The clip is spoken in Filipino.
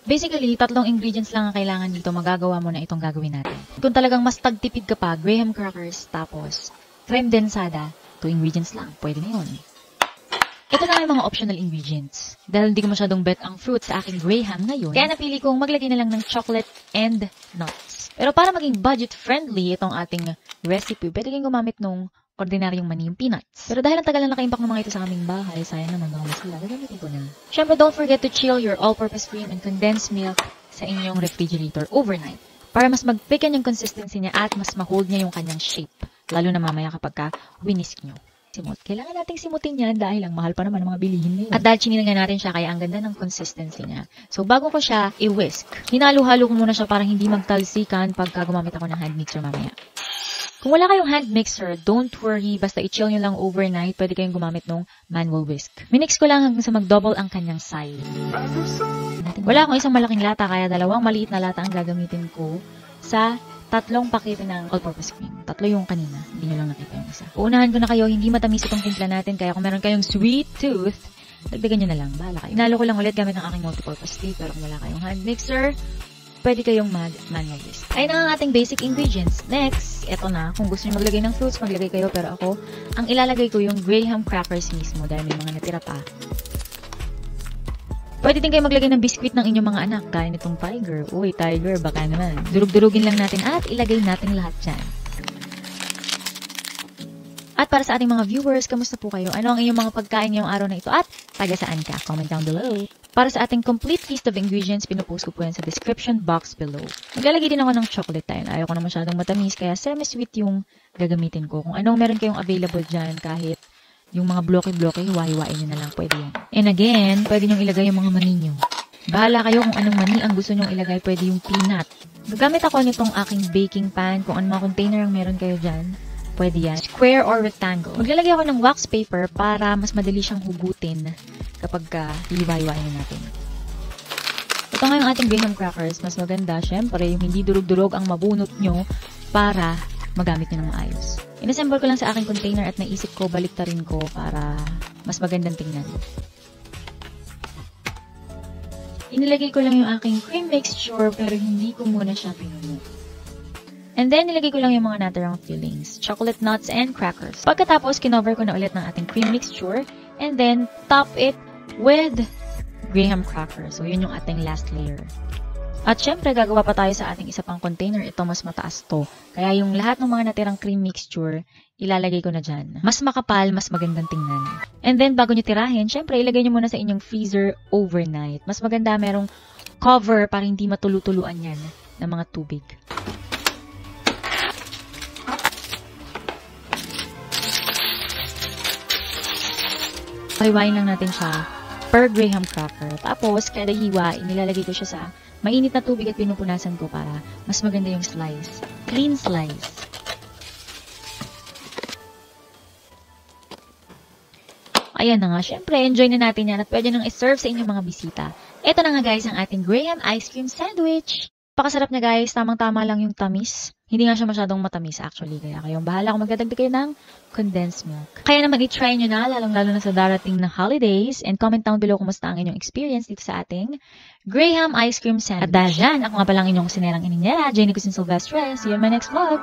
Basically, 3 ingredients lang ang kailangan dito. Magagawa mo na itong gagawin natin. Kung talagang mas tagtipid ka pa, graham crackers, tapos creme densada, 2 ingredients lang. Pwede na yun. Ito na yung mga optional ingredients. Dahil hindi ko masyadong bet ang fruit sa aking graham ngayon, kaya napili kong maglagay na lang ng chocolate and nuts. Pero para maging budget-friendly itong ating recipe, pwede kayong gumamit nung ordinaryong mani, yung peanuts. Pero dahil ang tagal na naka-impact ng mga ito sa aming bahay, sayang naman baka sila, gagamitin ko na. Siyempre, don't forget to chill your all-purpose cream and condensed milk sa inyong refrigerator overnight para mas mag-thicken yung consistency niya at mas ma-hold niya yung kanyang shape. Lalo na mamaya kapag ka whisk nyo. Simot. Kailangan nating simutin yan dahil ang mahal pa naman ng mga bilihin na yun. At dahil chiningan natin siya, kaya ang ganda ng consistency niya. So, bago ko siya i-whisk, hinalo-halo ko muna siya para hindi magtalsikan pagka gumamit ako ng hand mixer mamaya. Kung wala kayong hand mixer, don't worry. Basta i-chill nyo lang overnight, pwede kayong gumamit ng manual whisk. Minix ko lang hanggang sa mag-double ang kanyang size. Wala akong isang malaking lata, kaya 2 maliit na lata ang gagamitin ko sa 3 pakete ng all-purpose cream. 3 yung kanina. Hindi nyo lang nakita yung isa. Uunahan ko na kayo, hindi matamis itong timpla natin, kaya kung meron kayong sweet tooth, dagdagan nyo na lang. Bahala kayo. Inalo ko lang ulit gamit ng aking multipurpose stick, pero kung wala kayong hand mixer, pwede kayong manual whisk. Ayun ang ating basic ingredients. Next, eto na. Kung gusto nyo maglagay ng fruits, maglagay kayo. Pero ako, ang ilalagay ko yung graham crackers mismo dahil may mga natira pa. Pwede din kayo maglagay ng biskwit ng inyong mga anak. Kaya nitong tiger. Uy, tiger, baka naman. Durug-durugin lang natin at ilagay natin lahat dyan. At para sa ating mga viewers, kamusta po kayo? Ano ang inyong mga pagkain ngayong araw na ito? At taga saan ka? Comment down below. Para sa ating complete list of ingredients, pinupost ko po yan sa description box below. Maglalagay din ako ng chocolate dahil ayaw ko na masyadong matamis, kaya semi-sweet yung gagamitin ko. Kung anong meron kayong available dyan, kahit yung mga bloke-bloke, hiwa-hiwain nyo na lang, pwede yan. And again, pwede nyo ilagay yung mga mani nyo. Bahala kayo kung anong mani ang gusto nyo ilagay, pwede yung peanut. Gagamit ako nitong aking baking pan, kung anong mga container ang meron kayo dyan, pwede yan. Square or rectangle. Maglalagay ako ng wax paper para mas madali siyang hugutin kapag hiwa-hiwain natin. Ito nga yung ating graham crackers. Mas maganda, syempre, yung hindi durog-durog ang mabunot nyo para magamit nyo ng maayos. Inassemble ko lang sa aking container at naisip ko, baliktarin ko para mas magandang tingnan. Inilagay ko lang yung aking cream mixture pero hindi ko muna siya pinuno. And then, nilagay ko lang yung mga natirang fillings, chocolate nuts and crackers. Pagkatapos, kinover ko na ulit ng ating cream mixture and then top it with graham crackers. So, yun yung ating last layer. At syempre, gagawa pa tayo sa ating isa pang container. Ito, mas mataas to. Kaya yung lahat ng mga natirang cream mixture, ilalagay ko na dyan. Mas makapal, mas magandang tingnan. And then, bago nyo tirahin, syempre, ilagay nyo muna sa inyong freezer overnight. Mas maganda merong cover para hindi matulutuluan yan ng mga tubig. Hiwain lang natin siya per graham cracker. Tapos, kada hiwa, inilalagay ko siya sa mainit na tubig at pinupunasan ko para mas maganda yung slice. Clean slice. Ayan na nga. Syempre, enjoy na natin yan at pwede nang iserve sa inyong mga bisita. Ito na nga guys ang ating graham ice cream sandwich. Pakasarap na guys. Tamang-tama lang yung tamis. Hindi nga siya masyadong matamis actually. Kaya kayong bahala kung magdadagdag kayo ng condensed milk. Kaya naman i-try nyo na, lalong-lalo na sa darating na holidays. And comment down below kumusta ang inyong experience dito sa ating graham ice cream sandwich. At dahil dyan, ako nga palang inyong sinerang ininyera, Jenny Cusin Silvestre. See you in my next vlog!